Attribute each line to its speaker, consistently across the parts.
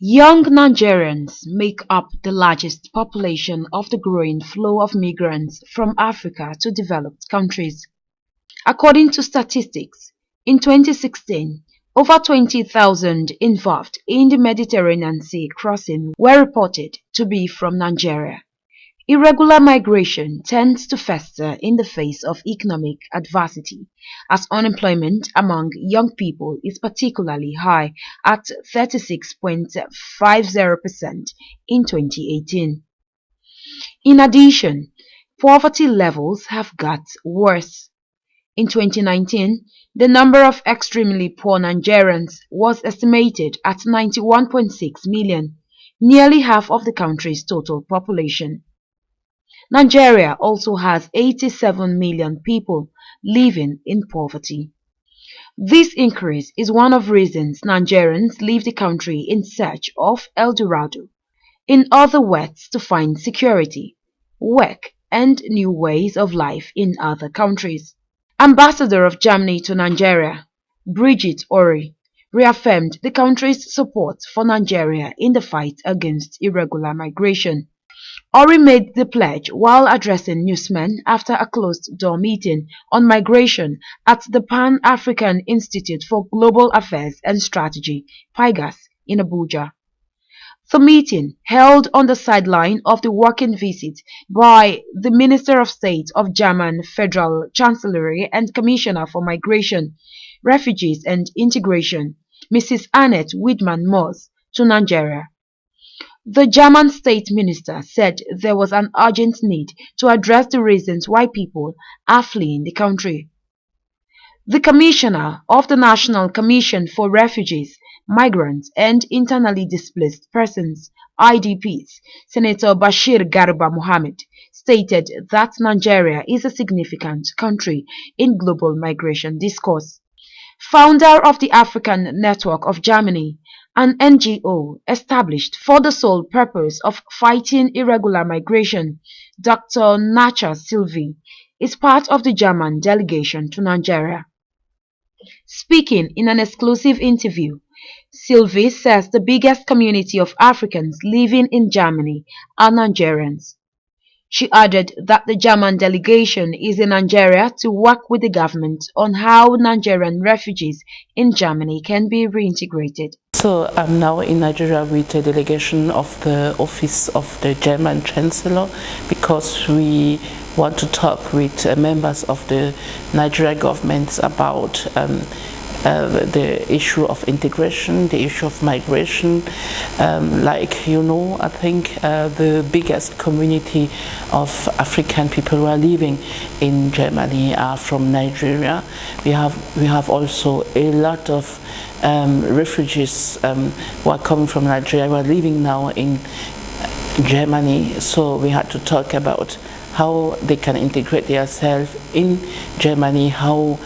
Speaker 1: Young Nigerians make up the largest population of the growing flow of migrants from Africa to developed countries. According to statistics, in 2016, over 20,000 involved in the Mediterranean Sea crossing were reported to be from Nigeria. Irregular migration tends to fester in the face of economic adversity, as unemployment among young people is particularly high at 36.50% in 2018. In addition, poverty levels have got worse. In 2019, the number of extremely poor Nigerians was estimated at 91.6 million, nearly half of the country's total population. Nigeria also has 87 million people living in poverty. This increase is one of reasons Nigerians leave the country in search of El Dorado, in other words to find security, work and new ways of life in other countries. Ambassador of Germany to Nigeria, Brigitte Ori, reaffirmed the country's support for Nigeria in the fight against irregular migration. Ori made the pledge while addressing newsmen after a closed-door meeting on migration at the Pan-African Institute for Global Affairs and Strategy, PIGAS, in Abuja. The meeting, held on the sideline of the working visit by the Minister of State of German Federal Chancellery and Commissioner for Migration, Refugees and Integration, Mrs. Annette Widmann-Moss, to Nigeria. The German state minister said there was an urgent need to address the reasons why people are fleeing the country. The commissioner of the National Commission for Refugees, Migrants and Internally Displaced Persons, IDPs, Senator Bashir Garba Mohammed, stated that Nigeria is a significant country in global migration discourse. Founder of the African Network of Germany, an NGO established for the sole purpose of fighting irregular migration, Dr. Nacha Sylvie, is part of the German delegation to Nigeria. Speaking in an exclusive interview, Sylvie says the biggest community of Africans living in Germany are Nigerians. She added that the German delegation is in Nigeria to work with the government on how Nigerian refugees in Germany can be reintegrated.
Speaker 2: So I'm now in Nigeria with a delegation of the Office of the German Chancellor because we want to talk with members of the Nigeria government about the issue of integration, the issue of migration. Like you know, I think the biggest community of African people who are living in Germany are from Nigeria. We have also a lot of refugees who are coming from Nigeria who are living now in Germany. So we had to talk about how they can integrate themselves in Germany, how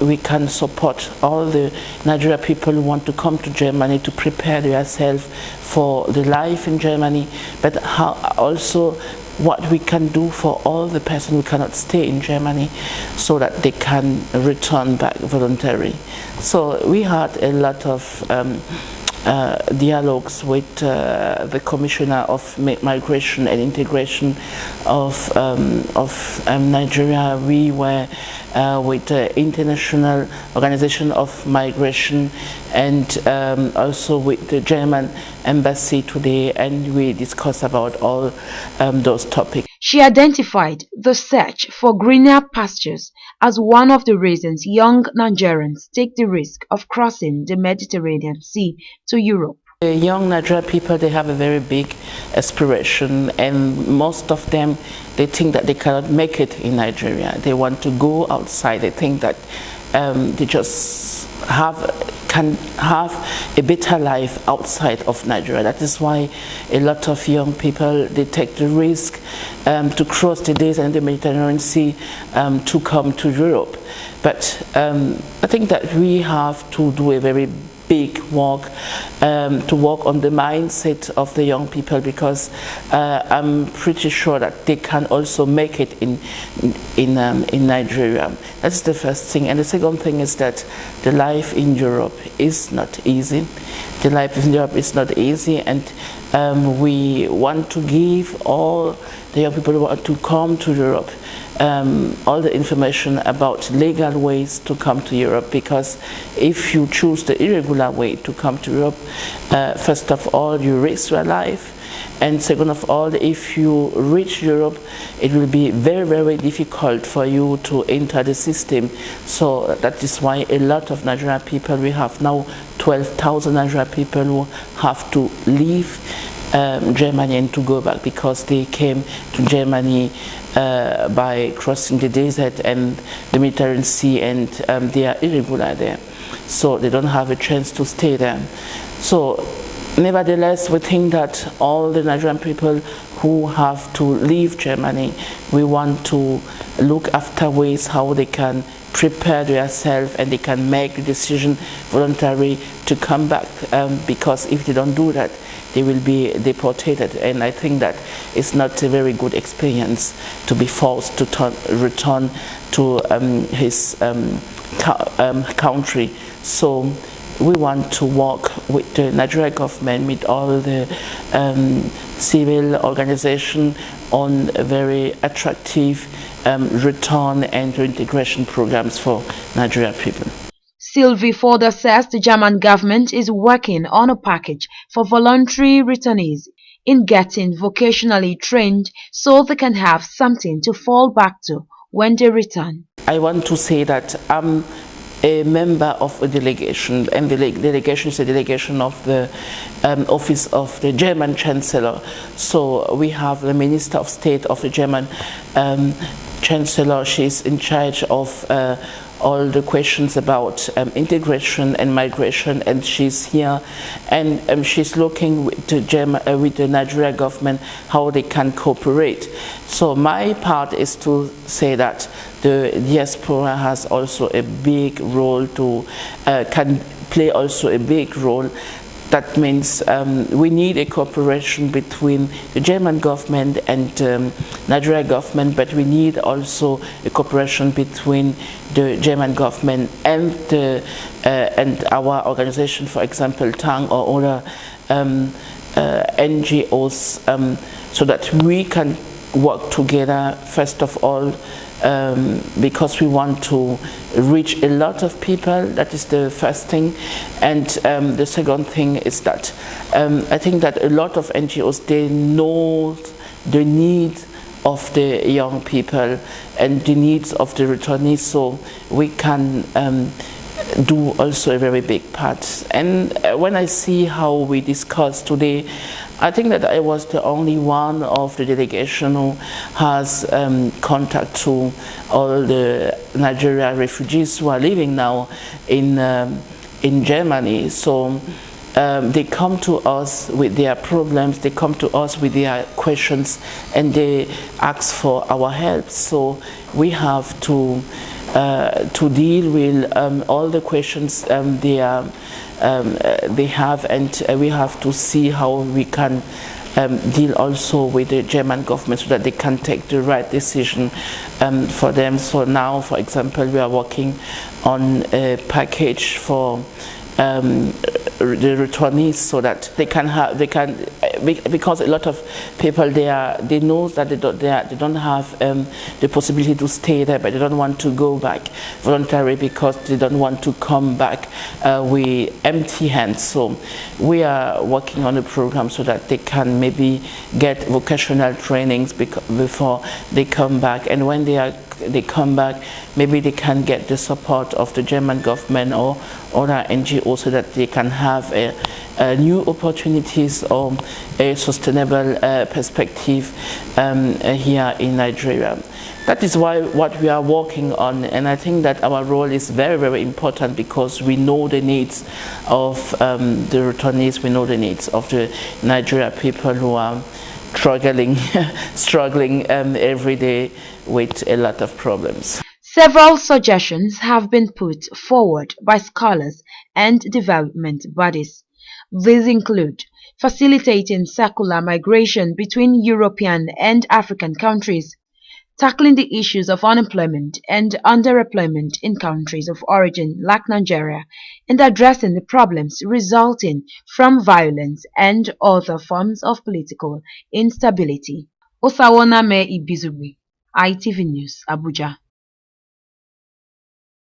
Speaker 2: we can support all the Nigeria people who want to come to Germany to prepare themselves for the life in Germany, but how also what we can do for all the persons who cannot stay in Germany so that they can return back voluntarily. So we had a lot of dialogues with the Commissioner of Migration and Integration of Nigeria. We were with the International Organization of Migration and also with the German Embassy today, and we discussed about all those topics.
Speaker 1: She identified the search for greener pastures as one of the reasons young Nigerians take the risk of crossing the Mediterranean Sea to Europe.
Speaker 2: The young Nigerian people, they have a very big aspiration, and most of them, they think that they cannot make it in Nigeria. They want to go outside. They think that they just can have a better life outside of Nigeria. That is why a lot of young people, they take the risk to cross the desert and the Mediterranean Sea to come to Europe. But I think that we have to do a very big work to work on the mindset of the young people, because I'm pretty sure that they can also make it in Nigeria. That's the first thing. And the second thing is that the life in Europe is not easy. The life in Europe is not easy, and we want to give all the young people who want to come to Europe all the information about legal ways to come to Europe, because if you choose the irregular way to come to Europe, first of all, you risk your life, and second of all, if you reach Europe, it will be very, very difficult for you to enter the system. So that is why a lot of Nigerian people, we have now 12,000 Nigerian people who have to leave Germany and to go back, because they came to Germany by crossing the desert and the Mediterranean Sea, and they are irregular there, so they don't have a chance to stay there. So nevertheless, we think that all the Nigerian people who have to leave Germany, we want to look after ways how they can prepare themselves and they can make the decision voluntarily to come back, because if they don't do that, they will be deported, and I think that it's not a very good experience to be forced to return to his country. So we want to work with the Nigerian government, with all the civil organization on a very attractive return and reintegration programs for Nigerian people.
Speaker 1: Sylvie further says the German government is working on a package for voluntary returnees in getting vocationally trained so they can have something to fall back to when they return.
Speaker 2: I want to say that I'm a member of a delegation, and the delegation is a delegation of the office of the German Chancellor. So we have the Minister of State of the German Chancellor. She's in charge of all the questions about integration and migration, and she's here, and she's looking with the Nigeria government how they can cooperate. So my part is to say that the diaspora has also a big role to can play also a big role. That means we need a cooperation between the German government and Nigeria government, but we need also a cooperation between the German government and our organization, for example, TANG or other NGOs, so that we can work together, first of all, because we want to reach a lot of people. That is the first thing. And the second thing is that I think that a lot of NGOs, they know the needs of the young people and the needs of the returnees, so we can do also a very big part. And when I see how we discussed today, I think that I was the only one of the delegation who has contact to all the Nigerian refugees who are living now in Germany. So they come to us with their problems, they come to us with their questions, and they ask for our help. So we have to deal with all the questions they have, and we have to see how we can deal also with the German government so that they can take the right decision for them. So now, for example, we are working on a package for the returnees, so that they can because a lot of people they know that they don't have the possibility to stay there, but they don't want to go back voluntarily because they don't want to come back with empty hands. So we are working on a program so that they can maybe get vocational trainings before they come back, and when they come back, maybe they can get the support of the German government or other NGOs so that they can have new opportunities or a sustainable perspective here in Nigeria. That is what we are working on, and I think that our role is very, very important because we know the needs of the returnees, we know the needs of the Nigeria people who are struggling every day with a lot of problems.
Speaker 1: Several suggestions have been put forward by scholars and development bodies, These include facilitating circular migration between European and African countries, tackling the issues of unemployment and underemployment in countries of origin like Nigeria, and addressing the problems resulting from violence and other forms of political instability. Osawona Me Ibizugbe, ITV News, Abuja.